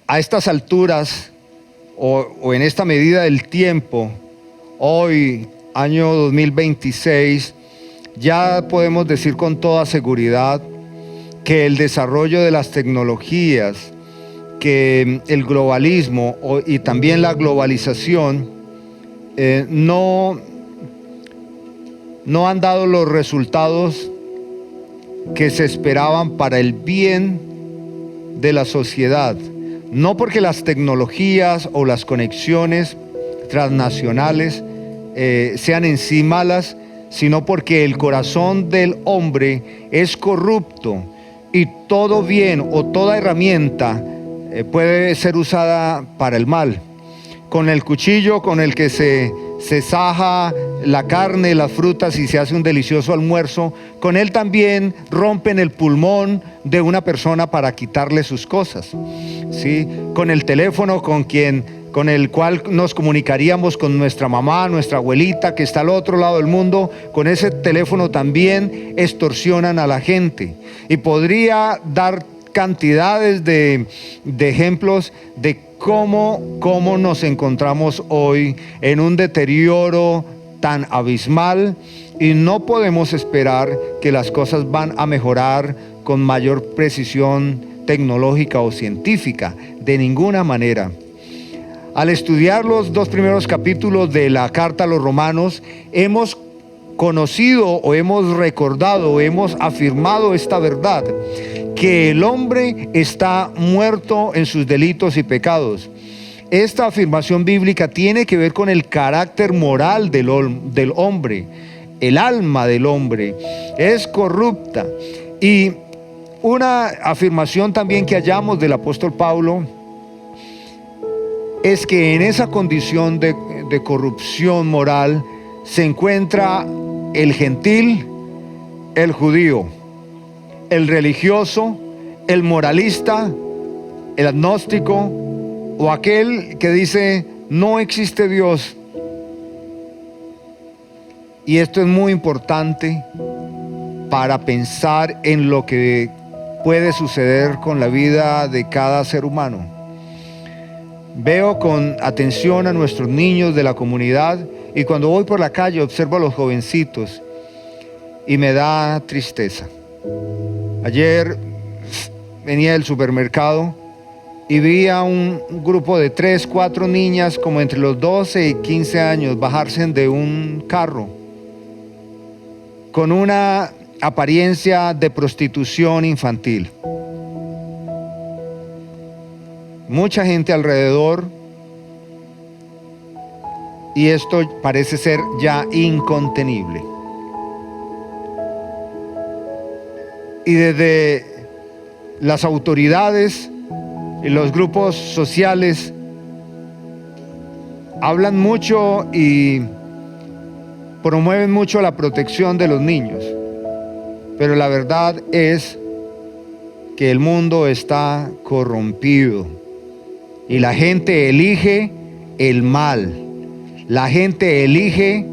a estas alturas o en esta medida del tiempo, hoy, año 2026, ya podemos decir con toda seguridad que el desarrollo de las tecnologías, que el globalismo y también la globalización no han dado los resultados que se esperaban para el bien de la sociedad. No porque las tecnologías o las conexiones transnacionales sean en sí malas, sino porque el corazón del hombre es corrupto y todo bien o toda herramienta puede ser usada para el mal. Con el cuchillo con el que se saja la carne, las frutas y se hace un delicioso almuerzo, con él también rompen el pulmón de una persona para quitarle sus cosas, ¿sí? Con el teléfono con el cual nos comunicaríamos con nuestra mamá, nuestra abuelita que está al otro lado del mundo, con ese teléfono también extorsionan a la gente. Y podría dar cantidades de ejemplos de cómo nos encontramos hoy en un deterioro tan abismal, y no podemos esperar que las cosas van a mejorar con mayor precisión tecnológica o científica, de ninguna manera. Al estudiar los 2 primeros capítulos de la carta a los Romanos, hemos conocido o hemos recordado o hemos afirmado esta verdad, que el hombre está muerto en sus delitos y pecados. Esta afirmación bíblica tiene que ver con el carácter moral del hombre. El alma del hombre es corrupta. Y una afirmación también que hallamos del apóstol Pablo es que en esa condición de corrupción moral se encuentra el gentil, el judío, el religioso, el moralista, el agnóstico o aquel que dice no existe Dios. Y esto es muy importante para pensar en lo que puede suceder con la vida de cada ser humano. Veo con atención a nuestros niños de la comunidad, y cuando voy por la calle observo a los jovencitos y me da tristeza. Ayer venía del supermercado y vi a un grupo de 3, 4 niñas como entre los 12 y 15 años bajarse de un carro con una apariencia de prostitución infantil. Mucha gente alrededor, y esto parece ser ya incontenible. Y desde las autoridades y los grupos sociales hablan mucho y promueven mucho la protección de los niños, pero la verdad es que el mundo está corrompido y la gente elige el mal, la gente elige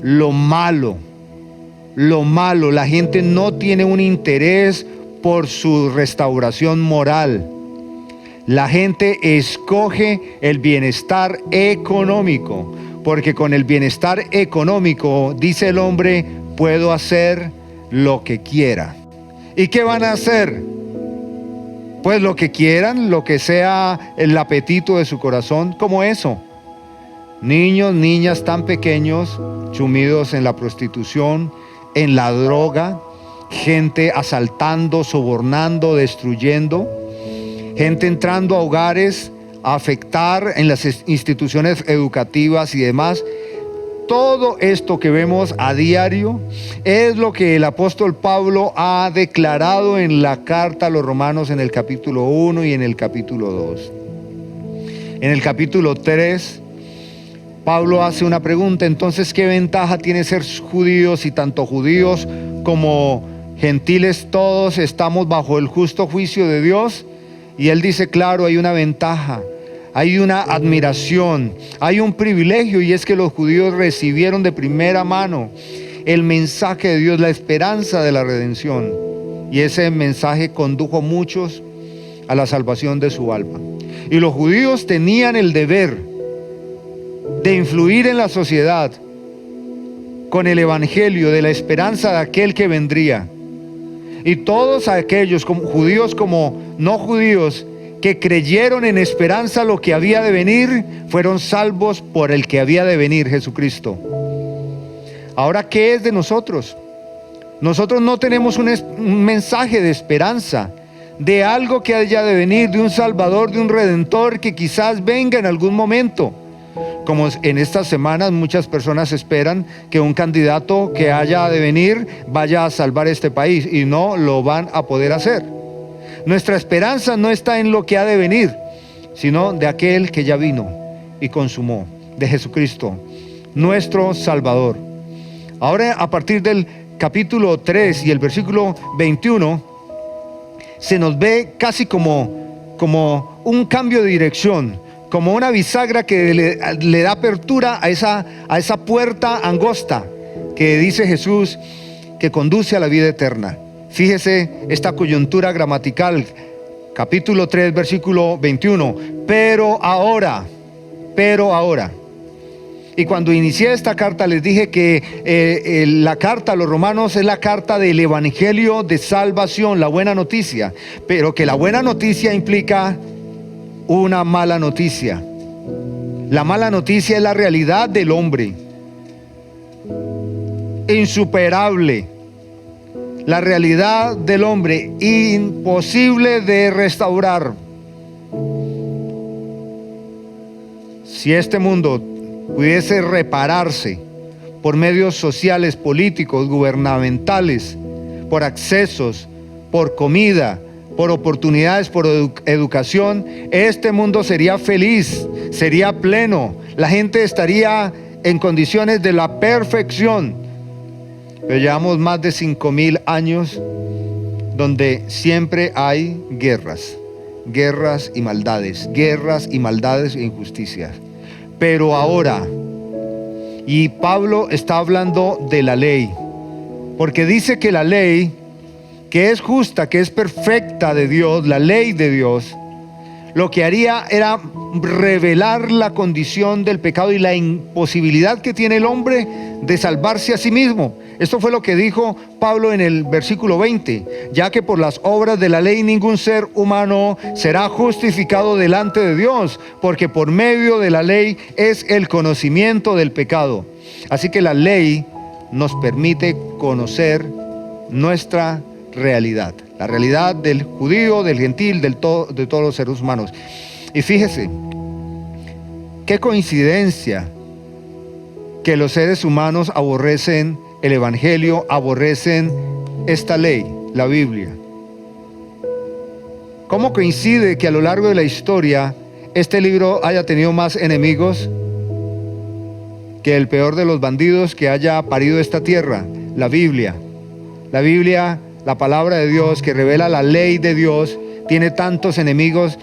lo malo, la gente no tiene un interés por su restauración moral. La gente escoge el bienestar económico, porque con el bienestar económico, dice el hombre, puedo hacer lo que quiera. ¿Y qué van a hacer? Pues lo que quieran, lo que sea el apetito de su corazón, como eso. Niños, niñas tan pequeños, sumidos en la prostitución, en la droga, gente asaltando, sobornando, destruyendo, gente entrando a hogares a afectar en las instituciones educativas y demás. Todo esto que vemos a diario es lo que el apóstol Pablo ha declarado en la carta a los Romanos en el capítulo 1 y en el capítulo 2. En el capítulo 3, Pablo hace una pregunta: entonces, ¿qué ventaja tiene ser judíos si tanto judíos como gentiles todos estamos bajo el justo juicio de Dios? Y él dice, claro, hay una ventaja, hay una admiración, hay un privilegio, y es que los judíos recibieron de primera mano el mensaje de Dios, la esperanza de la redención, y ese mensaje condujo a muchos a la salvación de su alma. Y los judíos tenían el deber de influir en la sociedad con el evangelio de la esperanza de aquel que vendría. Y todos aquellos, como judíos como no judíos, que creyeron en esperanza lo que había de venir, fueron salvos por el que había de venir, Jesucristo. Ahora, ¿qué es de nosotros? Nosotros no tenemos un mensaje de esperanza, de algo que haya de venir, de un Salvador, de un Redentor que quizás venga en algún momento. Como en estas semanas muchas personas esperan que un candidato que haya de venir vaya a salvar este país, y no lo van a poder hacer. Nuestra esperanza no está en lo que ha de venir, sino de aquel que ya vino y consumó, de Jesucristo, nuestro Salvador. Ahora, a partir del capítulo 3 y el versículo 21, se nos ve casi como un cambio de dirección, como una bisagra que le da apertura a esa puerta angosta que dice Jesús que conduce a la vida eterna. Fíjese esta coyuntura gramatical, capítulo 3, versículo 21. Pero ahora. Y cuando inicié esta carta les dije que la carta a los romanos es la carta del evangelio de salvación, la buena noticia. Pero que la buena noticia implica una mala noticia. La mala noticia es la realidad del hombre, insuperable. La realidad del hombre, imposible de restaurar. Si este mundo pudiese repararse por medios sociales, políticos, gubernamentales, por accesos, por comida, por oportunidades, por educación, este mundo sería feliz, sería pleno. La gente estaría en condiciones de la perfección. Pero llevamos más de 5,000 años donde siempre hay guerras y maldades e injusticias. Pero ahora, y Pablo está hablando de la ley, porque dice que la ley, que es justa, que es perfecta de Dios, la ley de Dios, lo que haría era revelar la condición del pecado y la imposibilidad que tiene el hombre de salvarse a sí mismo. Esto fue lo que dijo Pablo en el versículo 20, ya que por las obras de la ley ningún ser humano será justificado delante de Dios, porque por medio de la ley es el conocimiento del pecado. Así que la ley nos permite conocer nuestra realidad, la realidad del judío, del gentil, de todos los seres humanos. Y fíjese, qué coincidencia que los seres humanos aborrecen el evangelio, aborrecen esta ley, la Biblia. ¿Cómo coincide que a lo largo de la historia este libro haya tenido más enemigos que el peor de los bandidos que haya parido esta tierra? La Biblia. La Biblia, la palabra de Dios que revela la ley de Dios, tiene tantos enemigos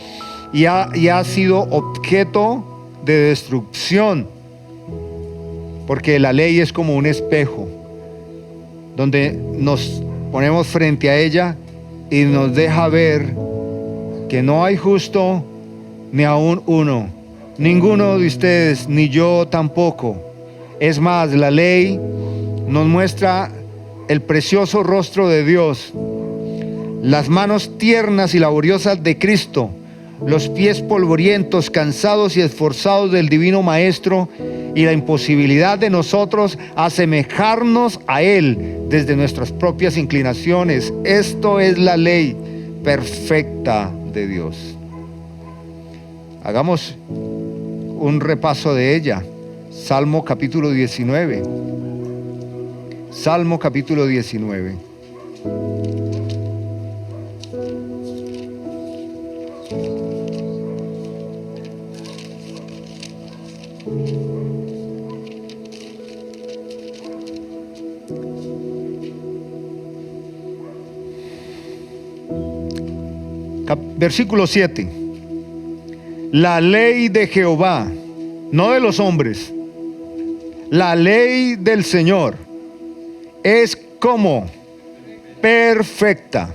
y ha sido objeto de destrucción, porque la ley es como un espejo donde nos ponemos frente a ella y nos deja ver que no hay justo ni aún uno, ninguno de ustedes, ni yo tampoco. Es más, la ley nos muestra el precioso rostro de Dios, las manos tiernas y laboriosas de Cristo, los pies polvorientos, cansados y esforzados del divino Maestro, y la imposibilidad de nosotros asemejarnos a Él desde nuestras propias inclinaciones. Esto es la ley perfecta de Dios. Hagamos un repaso de ella. Salmo capítulo 19. Salmo capítulo 19. Versículo 7. La ley de Jehová, no de los hombres, la ley del Señor es como perfecta.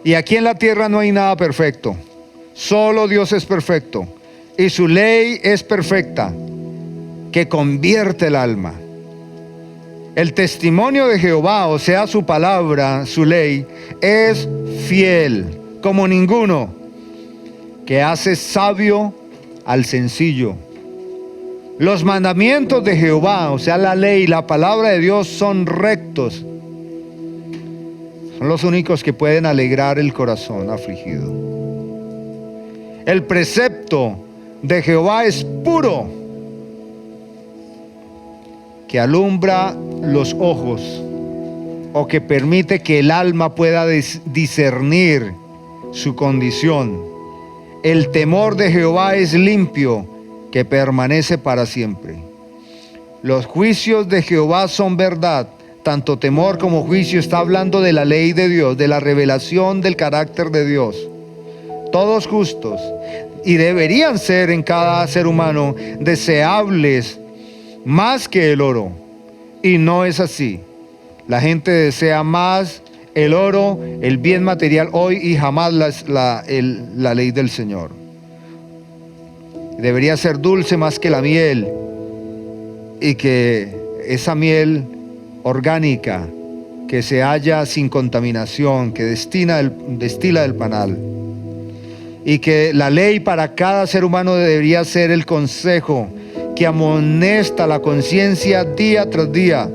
Y aquí en la tierra no hay nada perfecto, Solo Dios es perfecto y su ley es perfecta, que convierte el alma. El testimonio de Jehová, o sea, su palabra, su ley, es fiel como ninguno, que hace sabio al sencillo. Los mandamientos de Jehová, o sea, la ley, la palabra de Dios, son rectos. Son los únicos que pueden alegrar el corazón afligido. El precepto de Jehová es puro, que alumbra los ojos, o que permite que el alma pueda discernir su condición. El temor de Jehová es limpio, que permanece para siempre. Los juicios de Jehová son verdad. Tanto temor como juicio está hablando de la ley de Dios, de la revelación del carácter de Dios. Todos justos, y deberían ser en cada ser humano deseables más que el oro, y no es así. La gente desea más el oro, el bien material hoy, y jamás la ley del Señor. Debería ser dulce más que la miel, y que esa miel orgánica que se halla sin contaminación, que destila del panal. Y que la ley para cada ser humano debería ser el consejo que amonesta la conciencia día tras día.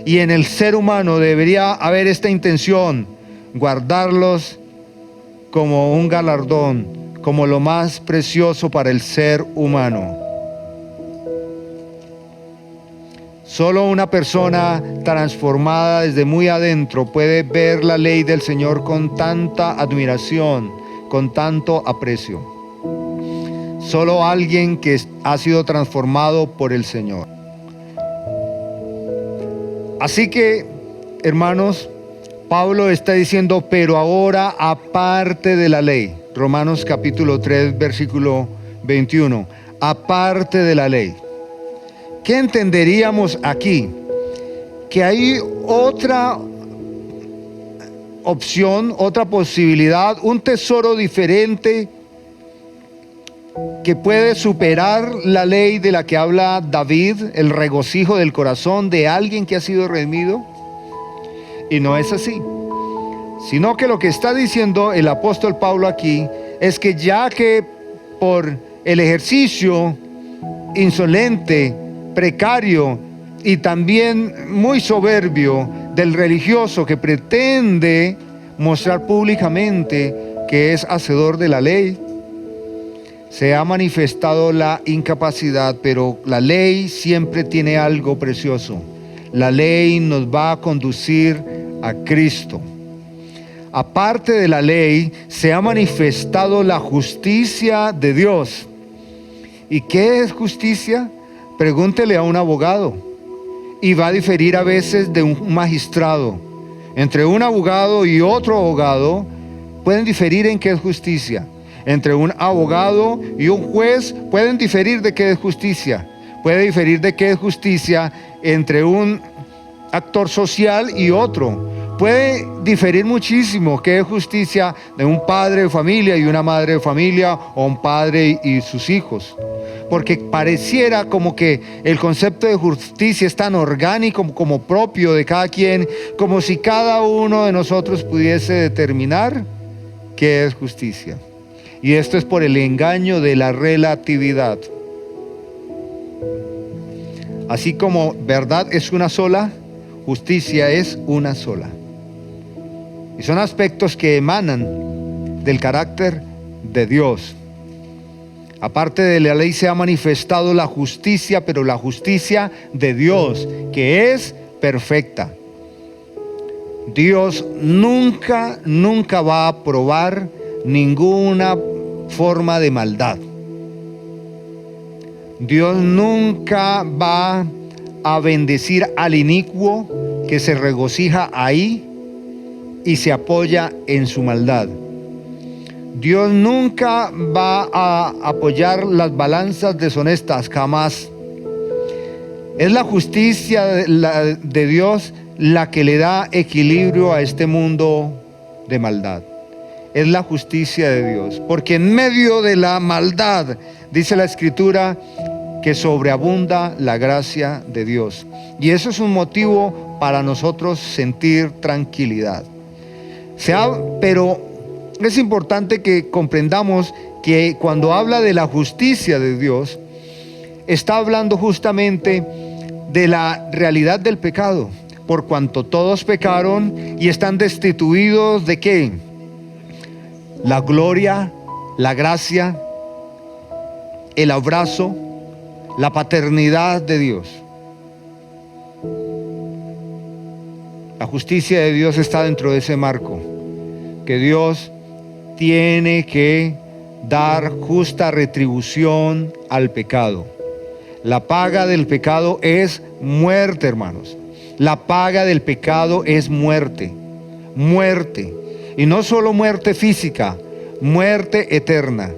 Y en el ser humano debería haber esta intención: guardarlos como un galardón, como lo más precioso para el ser humano. Solo una persona transformada desde muy adentro puede ver la ley del Señor con tanta admiración, con tanto aprecio. Solo alguien que ha sido transformado por el Señor. Así que, hermanos, Pablo está diciendo, pero ahora aparte de la ley. Romanos capítulo 3, versículo 21. Aparte de la ley. ¿Qué entenderíamos aquí? Que hay otra opción, otra posibilidad, un tesoro diferente que puede superar la ley de la que habla David, el regocijo del corazón de alguien que ha sido redimido. Y no es así, sino que lo que está diciendo el apóstol Pablo aquí es que ya que por el ejercicio insolente, precario y también muy soberbio del religioso que pretende mostrar públicamente que es hacedor de la ley, se ha manifestado la incapacidad, pero la ley siempre tiene algo precioso. La ley nos va a conducir a Cristo. Aparte de la ley, se ha manifestado la justicia de Dios. ¿Y qué es justicia? Pregúntele a un abogado, y va a diferir a veces de un magistrado. Entre un abogado y otro abogado pueden diferir en qué es justicia. Entre un abogado y un juez pueden diferir de qué es justicia. Puede diferir de qué es justicia entre un actor social y otro. Puede diferir muchísimo qué es justicia de un padre de familia y una madre de familia, o un padre y sus hijos. Porque pareciera como que el concepto de justicia es tan orgánico como propio de cada quien, como si cada uno de nosotros pudiese determinar qué es justicia. Y esto es por el engaño de la relatividad. Así como verdad es una sola, justicia es una sola. Y son aspectos que emanan del carácter de Dios. Aparte de la ley se ha manifestado la justicia, pero la justicia de Dios, que es perfecta. Dios nunca va a aprobar ninguna forma de maldad. Dios nunca va a bendecir al inicuo que se regocija ahí y se apoya en su maldad. Dios nunca va a apoyar las balanzas deshonestas, jamás. Es la justicia de Dios la que le da equilibrio a este mundo de maldad. es la justicia de Dios. Porque en medio de la maldad, dice la Escritura, que sobreabunda la gracia de Dios. Y eso es un motivo para nosotros sentir tranquilidad. Pero es importante que comprendamos que cuando habla de la justicia de Dios, está hablando justamente de la realidad del pecado. Por cuanto todos pecaron y están destituidos ¿de qué? La gloria, la gracia, el abrazo, la paternidad de Dios. La justicia de Dios está dentro de ese marco, que Dios tiene que dar justa retribución al pecado. La paga del pecado es muerte, hermanos. La paga del pecado es muerte. Muerte. Y no solo muerte física, muerte eterna.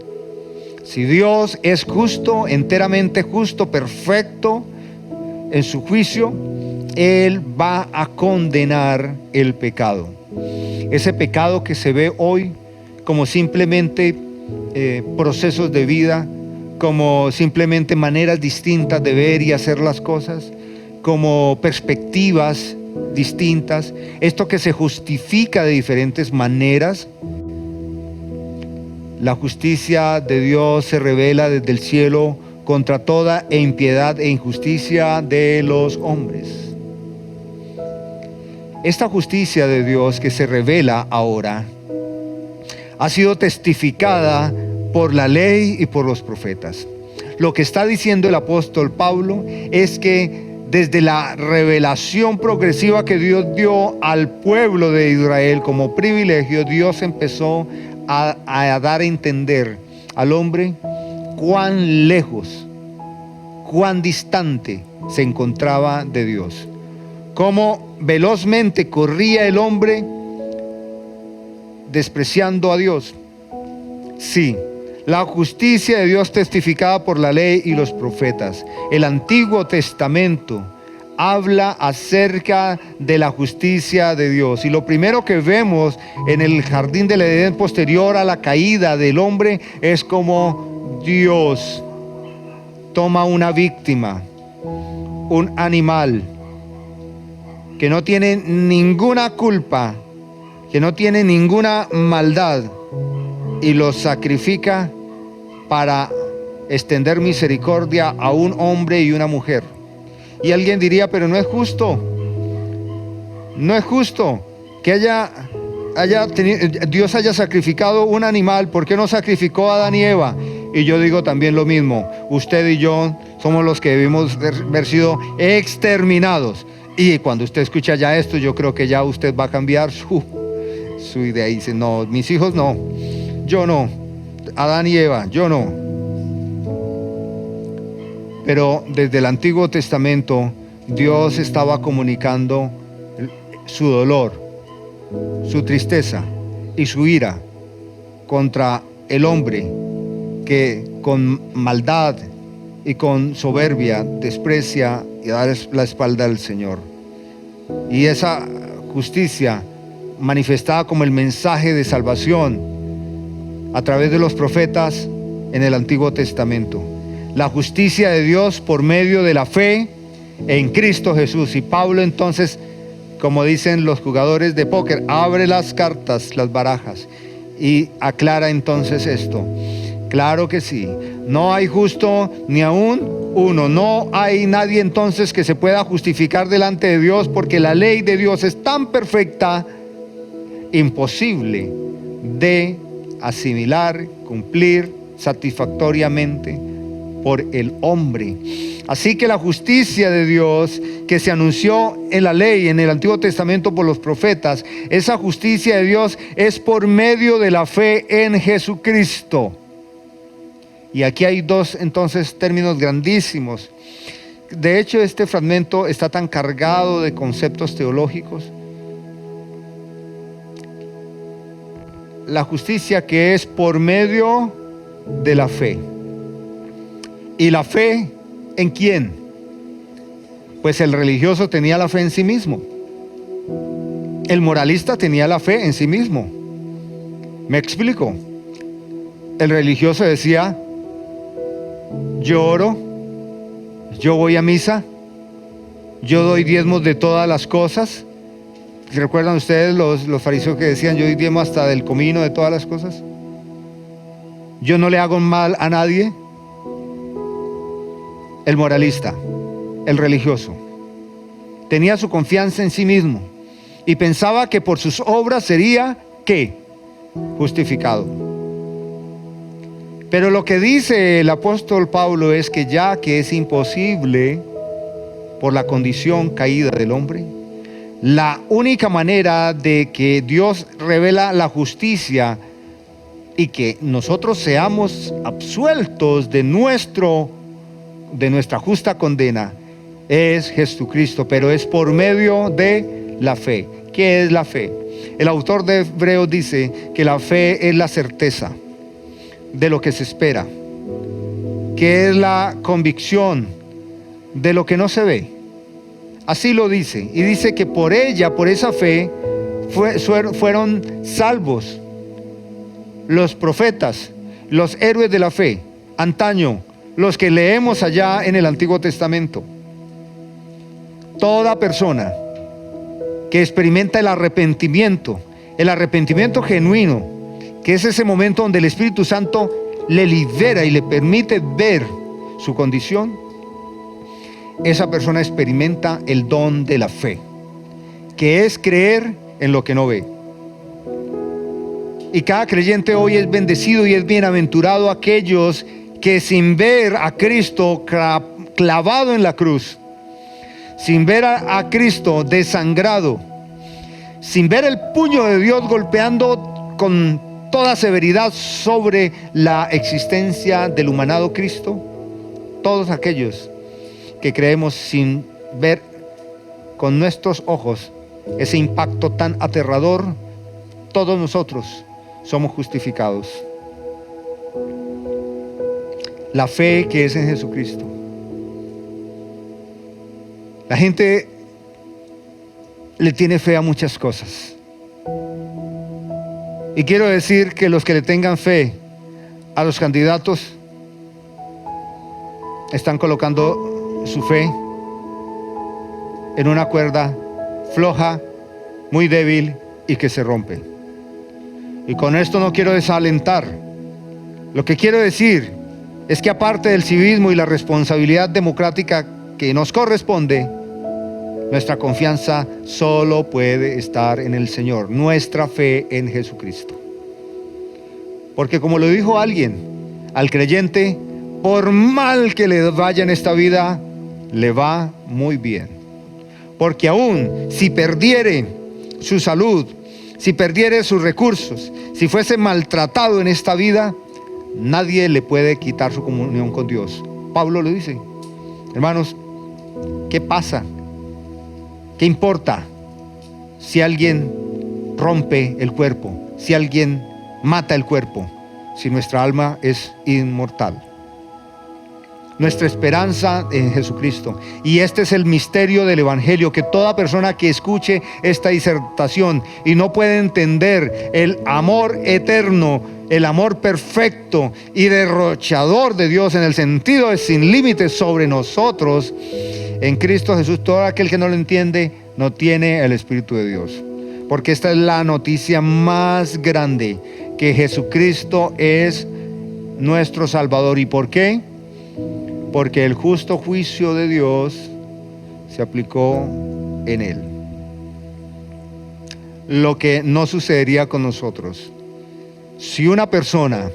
Si Dios es justo, enteramente justo, perfecto en su juicio, Él va a condenar el pecado. Ese pecado que se ve hoy como simplemente procesos de vida, como simplemente maneras distintas de ver y hacer las cosas, como perspectivas distintas, esto que se justifica de diferentes maneras. La justicia de Dios se revela desde el cielo contra toda impiedad e injusticia de los hombres. Esta justicia de Dios que se revela ahora ha sido testificada por la ley y por los profetas. Lo que está diciendo el apóstol Pablo es que desde la revelación progresiva que Dios dio al pueblo de Israel como privilegio, Dios empezó a dar a entender al hombre cuán lejos, cuán distante se encontraba de Dios. Cómo velozmente corría el hombre despreciando a Dios. Sí, la justicia de Dios testificada por la ley y los profetas. El Antiguo Testamento habla acerca de la justicia de Dios. Y lo primero que vemos en el jardín del Edén posterior a la caída del hombre es como Dios toma una víctima, un animal que no tiene ninguna culpa, que no tiene ninguna maldad, y lo sacrifica para extender misericordia a un hombre y una mujer. Y alguien diría, pero no es justo. No es justo que Dios haya sacrificado un animal. ¿Por qué no sacrificó a Adán y Eva? Y yo digo también lo mismo. Usted y yo somos los que debimos haber sido exterminados. Y cuando usted escucha ya esto, yo creo que ya usted va a cambiar su idea y dice, no, mis hijos no, yo no, Adán y Eva, yo no. Pero desde el Antiguo Testamento Dios estaba comunicando su dolor, su tristeza y su ira contra el hombre que con maldad y con soberbia desprecia y da la espalda al Señor. Y esa justicia manifestada como el mensaje de salvación a través de los profetas en el Antiguo Testamento. La justicia de Dios por medio de la fe en Cristo Jesús. Y Pablo entonces, como dicen los jugadores de póker, abre las cartas, las barajas, y aclara entonces esto. Claro que sí, no hay justo ni aún uno. No hay nadie entonces que se pueda justificar delante de Dios, porque la ley de Dios es tan perfecta, imposible de asimilar, cumplir satisfactoriamente por el hombre. Así que la justicia de Dios que se anunció en la ley, en el Antiguo Testamento por los profetas, esa justicia de Dios es por medio de la fe en Jesucristo. Y aquí hay dos entonces términos grandísimos. De hecho, este fragmento está tan cargado de conceptos teológicos. La justicia que es por medio de la fe. ¿Y la fe en quién? Pues el religioso tenía la fe en sí mismo. El moralista tenía la fe en sí mismo. ¿Me explico? El religioso decía, yo oro, yo voy a misa, yo doy diezmos de todas las cosas. ¿Recuerdan ustedes los fariseos que decían, yo doy diezmo hasta del comino de todas las cosas? Yo no le hago mal a nadie. El moralista, el religioso, tenía su confianza en sí mismo y pensaba que por sus obras sería, ¿qué? Justificado. Pero lo que dice el apóstol Pablo es que ya que es imposible por la condición caída del hombre, la única manera de que Dios revela la justicia y que nosotros seamos absueltos de nuestra justa condena es Jesucristo, pero es por medio de la fe. ¿Qué es la fe? El autor de Hebreos dice que la fe es la certeza de lo que se espera, que es la convicción de lo que no se ve. Así lo dice, y dice que por ella, por esa fe, fueron salvos los profetas, los héroes de la fe, antaño, los que leemos allá en el Antiguo Testamento. Toda persona que experimenta el arrepentimiento genuino, que es ese momento donde el Espíritu Santo le libera y le permite ver su condición, esa persona experimenta el don de la fe, que es creer en lo que no ve. Y cada creyente hoy es bendecido y es bienaventurado aquellos que sin ver a Cristo clavado en la cruz, sin ver a Cristo desangrado, sin ver el puño de Dios golpeando con toda severidad sobre la existencia del humanado Cristo, todos aquellos que creemos sin ver con nuestros ojos ese impacto tan aterrador, todos nosotros somos justificados. La fe que es en Jesucristo. La gente le tiene fe a muchas cosas. Y quiero decir que los que le tengan fe a los candidatos están colocando su fe en una cuerda floja, muy débil y que se rompe. Y con esto no quiero desalentar. Lo que quiero decir es que aparte del civismo y la responsabilidad democrática que nos corresponde, nuestra confianza solo puede estar en el Señor, nuestra fe en Jesucristo. Porque como lo dijo alguien, al creyente, por mal que le vaya en esta vida, le va muy bien. Porque aún si perdiere su salud, si perdiere sus recursos, si fuese maltratado en esta vida, nadie le puede quitar su comunión con Dios. Pablo lo dice. Hermanos, ¿qué pasa? ¿Qué importa si alguien rompe el cuerpo, si alguien mata el cuerpo, si nuestra alma es inmortal? Nuestra esperanza en Jesucristo. Y este es el misterio del Evangelio, que toda persona que escuche esta disertación y no puede entender el amor eterno, el amor perfecto y derrochador de Dios en el sentido de sin límites sobre nosotros, en Cristo Jesús, todo aquel que no lo entiende no tiene el Espíritu de Dios. Porque esta es la noticia más grande, que Jesucristo es nuestro Salvador. ¿Y por qué? Porque el justo juicio de Dios se aplicó en Él. Lo que no sucedería con nosotros. Si una persona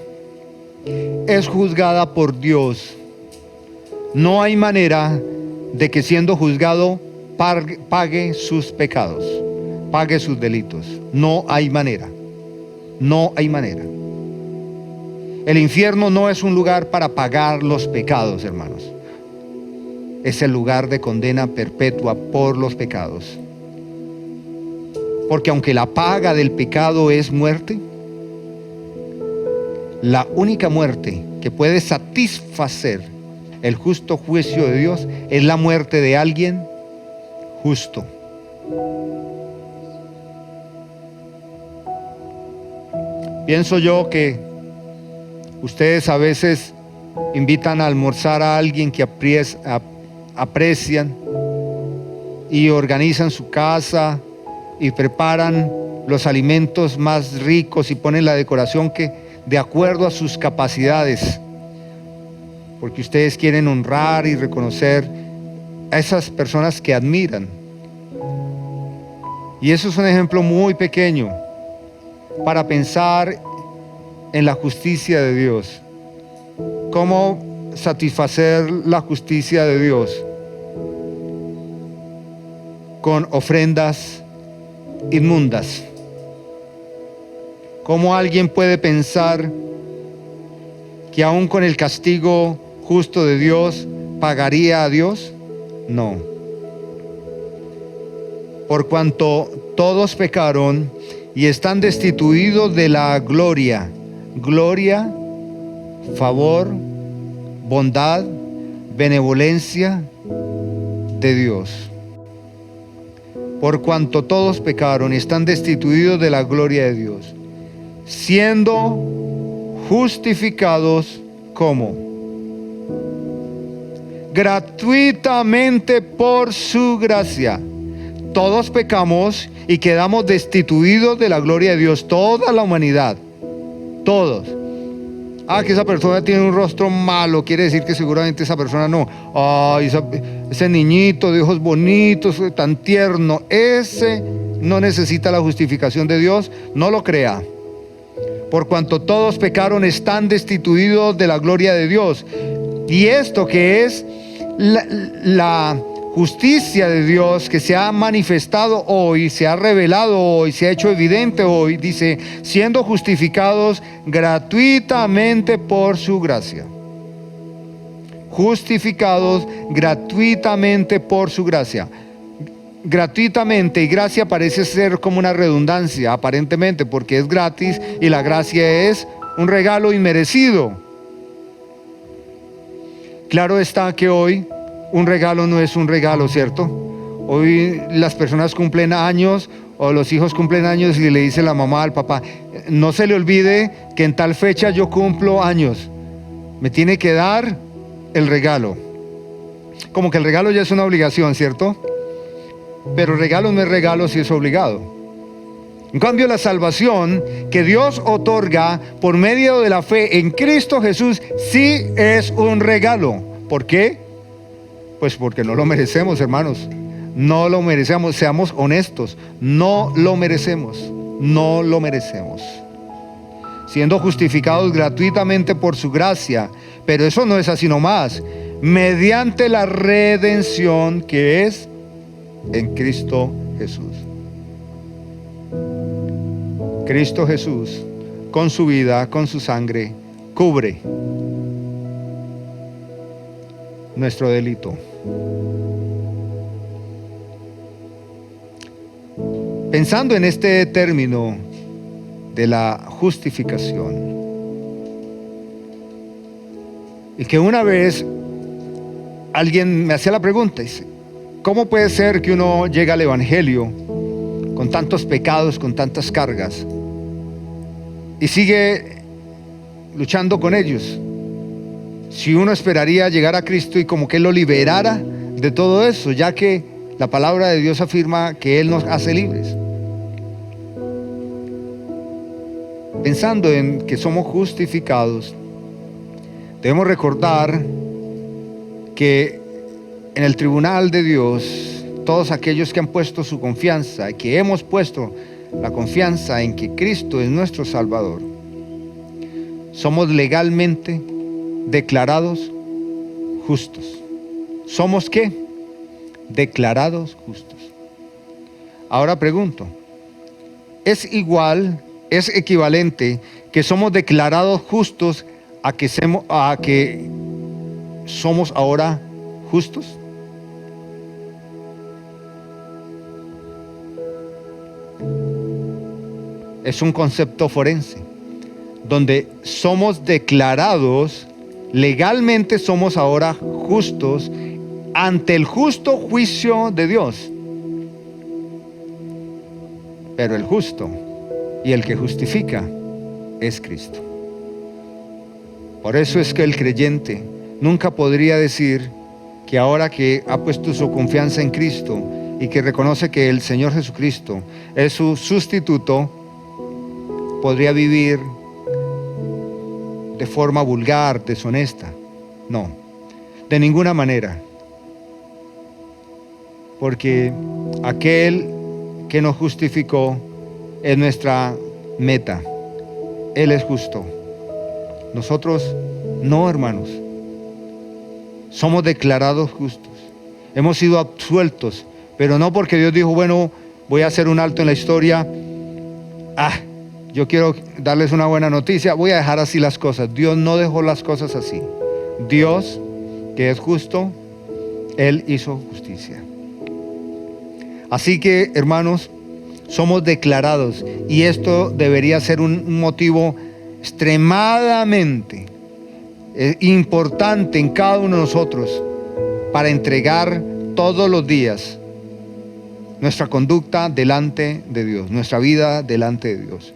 es juzgada por Dios, no hay manera de que siendo juzgado pague sus pecados, pague sus delitos. No hay manera. No hay manera. El infierno no es un lugar para pagar los pecados, hermanos. Es el lugar de condena perpetua por los pecados. Porque aunque la paga del pecado es muerte, la única muerte que puede satisfacer el justo juicio de Dios es la muerte de alguien justo. Pienso yo que ustedes a veces invitan a almorzar a alguien que aprecian y organizan su casa y preparan los alimentos más ricos y ponen la decoración que de acuerdo a sus capacidades, porque ustedes quieren honrar y reconocer a esas personas que admiran. Y eso es un ejemplo muy pequeño para pensar en la justicia de Dios. ¿Cómo satisfacer la justicia de Dios? Con ofrendas inmundas. ¿Cómo alguien puede pensar que aún con el castigo justo de Dios pagaría a Dios? No. Por cuanto todos pecaron y están destituidos de la gloria, favor, bondad, benevolencia de Dios. Por cuanto todos pecaron y están destituidos de la gloria de Dios, siendo justificados ¿cómo? Gratuitamente por su gracia. Todos pecamos y quedamos destituidos de la gloria de Dios, toda la humanidad, todos. Que esa persona tiene un rostro malo, quiere decir que seguramente esa persona no. Ese niñito de ojos bonitos, tan tierno, ese no necesita la justificación de Dios, no lo crea. Por cuanto todos pecaron, están destituidos de la gloria de Dios. Y esto que es la justicia de Dios que se ha manifestado hoy, se ha revelado hoy, se ha hecho evidente hoy, dice, siendo justificados gratuitamente por su gracia. Justificados gratuitamente por su gracia. Gratuitamente, y gracia parece ser como una redundancia aparentemente, porque es gratis y la gracia es un regalo inmerecido. Claro está que hoy un regalo no es un regalo, ¿cierto? Hoy las personas cumplen años o los hijos cumplen años y le dice la mamá al papá, no se le olvide que en tal fecha yo cumplo años, me tiene que dar el regalo. Como que el regalo ya es una obligación, ¿cierto? Pero regalo no es regalo si es obligado. En cambio, la salvación que Dios otorga por medio de la fe en Cristo Jesús sí es un regalo. ¿Por qué? Pues porque no lo merecemos, hermanos. No lo merecemos, seamos honestos. No lo merecemos. No lo merecemos. Siendo justificados gratuitamente por su gracia. Pero eso no es así nomás. Mediante la redención que es en Cristo Jesús. Cristo Jesús, con su vida, con su sangre, cubre nuestro delito. Pensando en este término de la justificación, y que una vez alguien me hacía la pregunta, dice, ¿cómo puede ser que uno llegue al Evangelio con tantos pecados, con tantas cargas, y sigue luchando con ellos? Si uno esperaría llegar a Cristo y como que Él lo liberara de todo eso, ya que la palabra de Dios afirma que Él nos hace libres. Pensando en que somos justificados, debemos recordar que en el tribunal de Dios, todos aquellos que han puesto su confianza, que hemos puesto la confianza en que Cristo es nuestro Salvador, somos legalmente declarados justos. ¿Somos qué? Declarados justos. Ahora pregunto, ¿es equivalente que somos declarados justos a que somos ahora justos? Es un concepto forense, donde somos declarados, legalmente somos ahora justos ante el justo juicio de Dios. Pero el justo y el que justifica es Cristo. Por eso es que el creyente nunca podría decir que ahora que ha puesto su confianza en Cristo y que reconoce que el Señor Jesucristo es su sustituto, podría vivir de forma vulgar, deshonesta. No, de ninguna manera. Porque aquel que nos justificó es nuestra meta. Él es justo. Nosotros no, hermanos. Somos declarados justos. Hemos sido absueltos, pero no porque Dios dijo, bueno, voy a hacer un alto en la historia. Yo quiero darles una buena noticia, voy a dejar así las cosas. Dios no dejó las cosas así. Dios, que es justo, Él hizo justicia. Así que, hermanos, somos declarados, y esto debería ser un motivo extremadamente importante en cada uno de nosotros para entregar todos los días nuestra conducta delante de Dios, nuestra vida delante de Dios.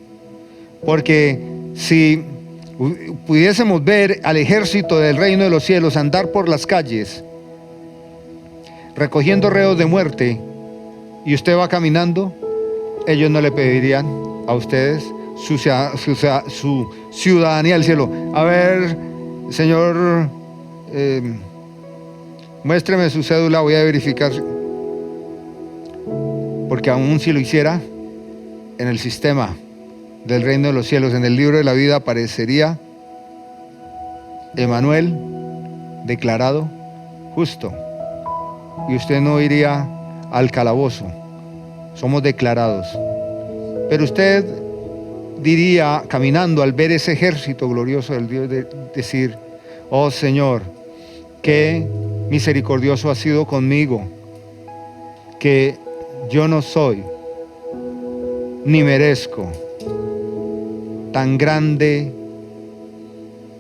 Porque si pudiésemos ver al ejército del reino de los cielos andar por las calles recogiendo reos de muerte, y usted va caminando, ellos no le pedirían a ustedes su ciudadanía del cielo. A ver, señor, muéstreme su cédula, voy a verificar. Porque aún si lo hiciera, en el sistema del reino de los cielos, en el libro de la vida, aparecería Emanuel declarado justo, y usted no iría al calabozo. Somos declarados. Pero usted diría, caminando al ver ese ejército glorioso del Dios, decir, oh Señor, qué misericordioso has sido conmigo, que yo no soy ni merezco tan grande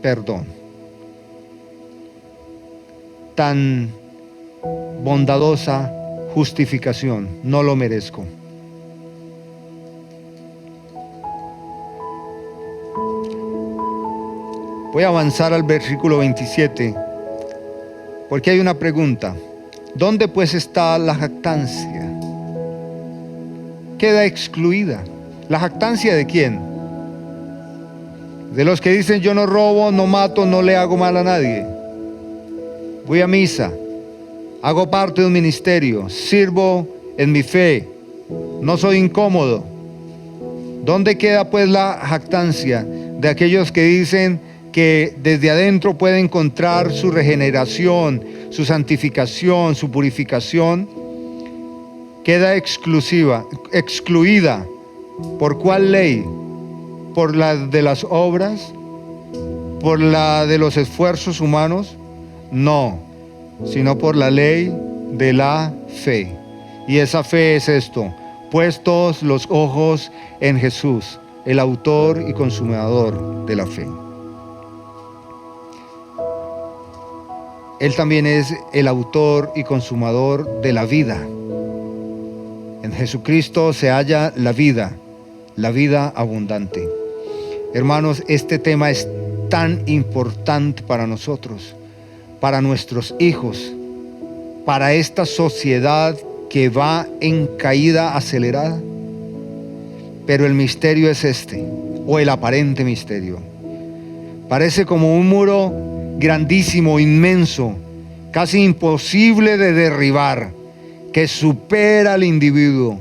perdón, tan bondadosa justificación, no lo merezco. Voy a avanzar al versículo 27, porque hay una pregunta. ¿Dónde pues está la jactancia? Queda excluida. ¿La jactancia de quién? De los que dicen yo no robo, no mato, no le hago mal a nadie. Voy a misa, hago parte de un ministerio, sirvo en mi fe, no soy incómodo. ¿Dónde queda pues la jactancia de aquellos que dicen que desde adentro puede encontrar su regeneración, su santificación, su purificación? Queda excluida. ¿Por cuál ley? ¿Por la de las obras? ¿Por la de los esfuerzos humanos? No, sino por la ley de la fe. Y esa fe es esto: puestos los ojos en Jesús, el autor y consumador de la fe. Él también es el autor y consumador de la vida. En Jesucristo se halla la vida abundante. Hermanos, este tema es tan importante para nosotros, para nuestros hijos, para esta sociedad que va en caída acelerada. Pero el misterio es este, o el aparente misterio. Parece como un muro grandísimo, inmenso, casi imposible de derribar, que supera al individuo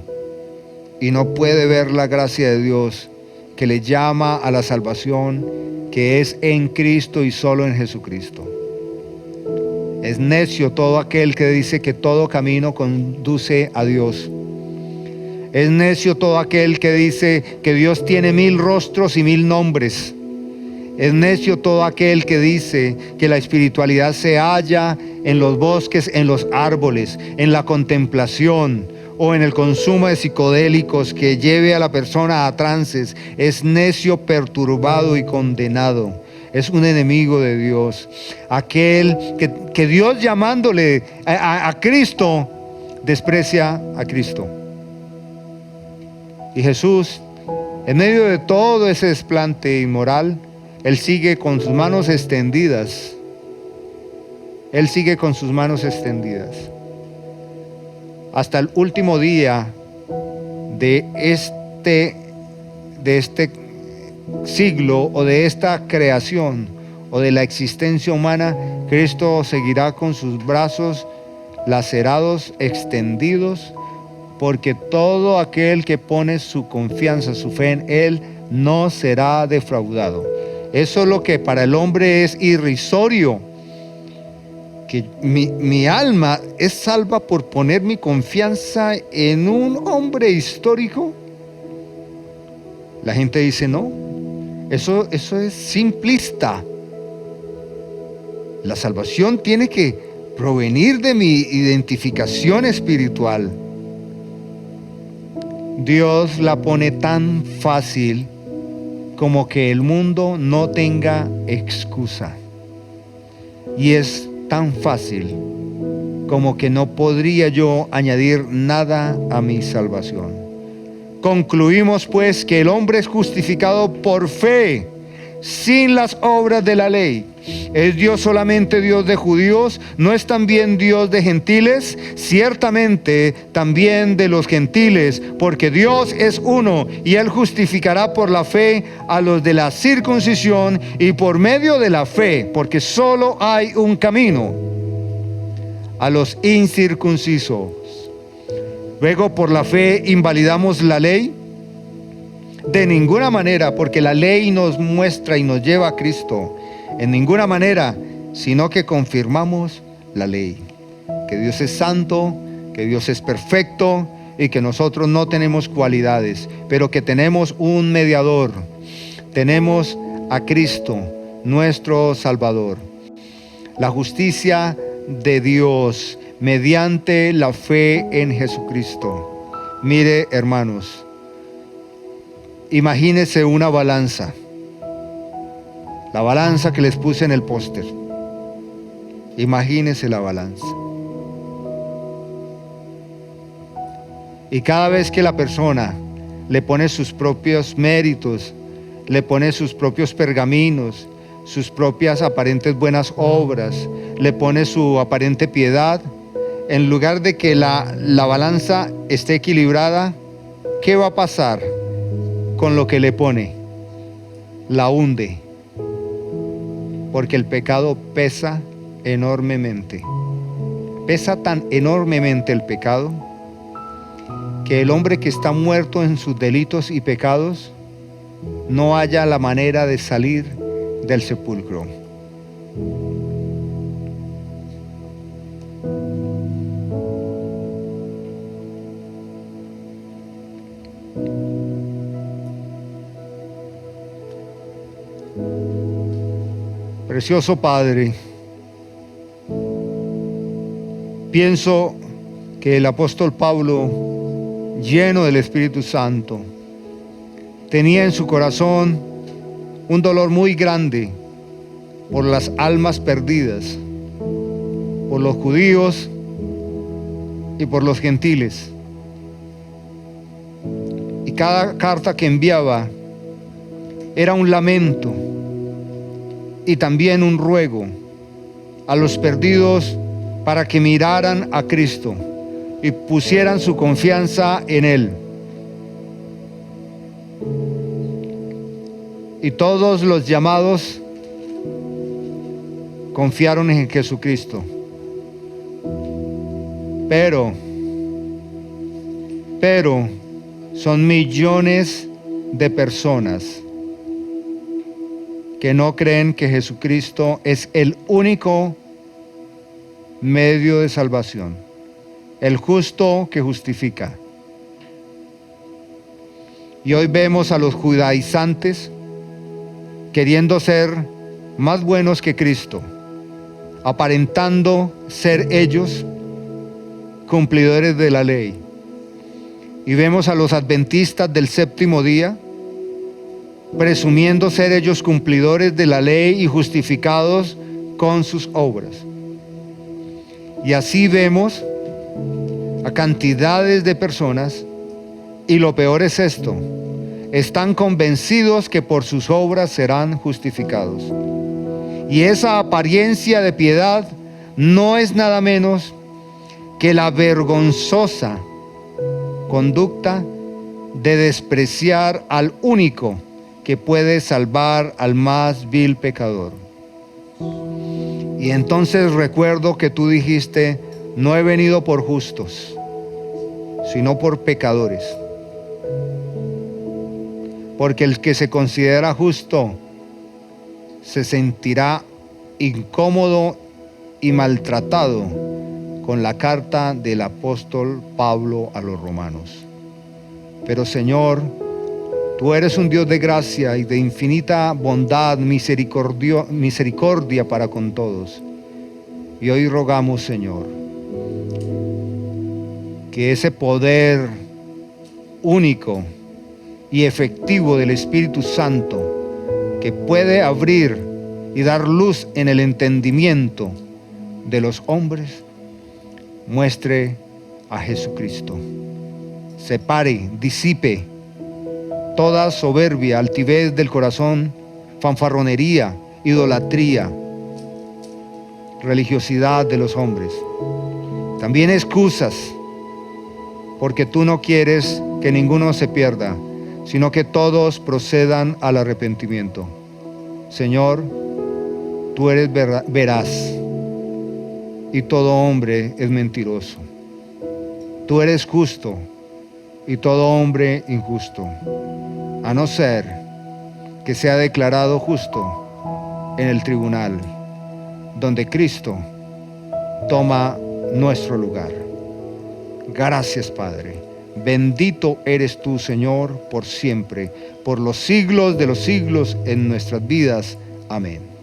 y no puede ver la gracia de Dios que le llama a la salvación, que es en Cristo y solo en Jesucristo. Es necio todo aquel que dice que todo camino conduce a Dios. Es necio todo aquel que dice que Dios tiene 1000 rostros y 1000 nombres. Es necio todo aquel que dice que la espiritualidad se halla en los bosques, en los árboles, en la contemplación o en el consumo de psicodélicos que lleve a la persona a trances. Es necio, perturbado y condenado. Es un enemigo de Dios. Aquel que Dios, llamándole a Cristo, desprecia a Cristo. Y Jesús En medio de todo ese desplante inmoral, Él sigue con sus manos extendidas. Él sigue con sus manos extendidas. Hasta el último día de este siglo o de esta creación o de la existencia humana, Cristo seguirá con sus brazos lacerados, extendidos, porque todo aquel que pone su confianza, su fe en Él, no será defraudado. Eso es lo que para el hombre es irrisorio, que mi alma es salva por poner mi confianza en un hombre histórico. La gente dice no, eso es simplista. La salvación tiene que provenir de mi identificación espiritual. Dios la pone tan fácil como que el mundo no tenga excusa. Y es tan fácil como que no podría yo añadir nada a mi salvación. Concluimos pues que el hombre es justificado por fe, sin las obras de la ley. ¿Es Dios solamente Dios de judíos? ¿No es también Dios de gentiles? Ciertamente también de los gentiles, porque Dios es uno, y Él justificará por la fe a los de la circuncisión y por medio de la fe, porque solo hay un camino, a los incircuncisos. Luego, por la fe invalidamos la ley. De ninguna manera, porque la ley nos muestra y nos lleva a Cristo. En ninguna manera, sino que confirmamos la ley. Que Dios es santo, que Dios es perfecto y que nosotros no tenemos cualidades, pero que tenemos un mediador. Tenemos a Cristo, nuestro Salvador. La justicia de Dios mediante la fe en Jesucristo. Mire, hermanos, imagínese una balanza. La balanza que les puse en el póster. Imagínese la balanza. Y cada vez que la persona le pone sus propios méritos, le pone sus propios pergaminos, sus propias aparentes buenas obras, le pone su aparente piedad, en lugar de que la balanza esté equilibrada, ¿qué va a pasar con lo que le pone? La hunde. Porque el pecado pesa enormemente. Pesa tan enormemente el pecado que el hombre que está muerto en sus delitos y pecados no halla la manera de salir del sepulcro. Precioso Padre, pienso que el apóstol Pablo, lleno del Espíritu Santo, tenía en su corazón un dolor muy grande por las almas perdidas, por los judíos y por los gentiles. Y cada carta que enviaba era un lamento y también un ruego a los perdidos para que miraran a Cristo y pusieran su confianza en Él. Y todos los llamados confiaron en Jesucristo. Pero son millones de personas que no creen que Jesucristo es el único medio de salvación, el justo que justifica. Y hoy vemos a los judaizantes queriendo ser más buenos que Cristo, aparentando ser ellos cumplidores de la ley. Y vemos a los adventistas del séptimo día presumiendo ser ellos cumplidores de la ley y justificados con sus obras. Y así vemos a cantidades de personas, y lo peor es esto: están convencidos que por sus obras serán justificados. Y esa apariencia de piedad no es nada menos que la vergonzosa conducta de despreciar al único que puede salvar al más vil pecador. Y entonces recuerdo que tú dijiste: no he venido por justos, sino por pecadores. Porque el que se considera justo se sentirá incómodo y maltratado con la carta del apóstol Pablo a los romanos. Pero Señor, tú eres un Dios de gracia y de infinita bondad, misericordia para con todos. Y hoy rogamos, Señor, que ese poder único y efectivo del Espíritu Santo, que puede abrir y dar luz en el entendimiento de los hombres, muestre a Jesucristo. Separe, disipe toda soberbia, altivez del corazón, fanfarronería, idolatría, religiosidad de los hombres. También excusas, porque tú no quieres que ninguno se pierda, sino que todos procedan al arrepentimiento. Señor, tú eres veraz y todo hombre es mentiroso. Tú eres justo y todo hombre injusto, a no ser que sea declarado justo en el tribunal, donde Cristo toma nuestro lugar. Gracias, Padre. Bendito eres tú, Señor, por siempre, por los siglos de los siglos en nuestras vidas. Amén.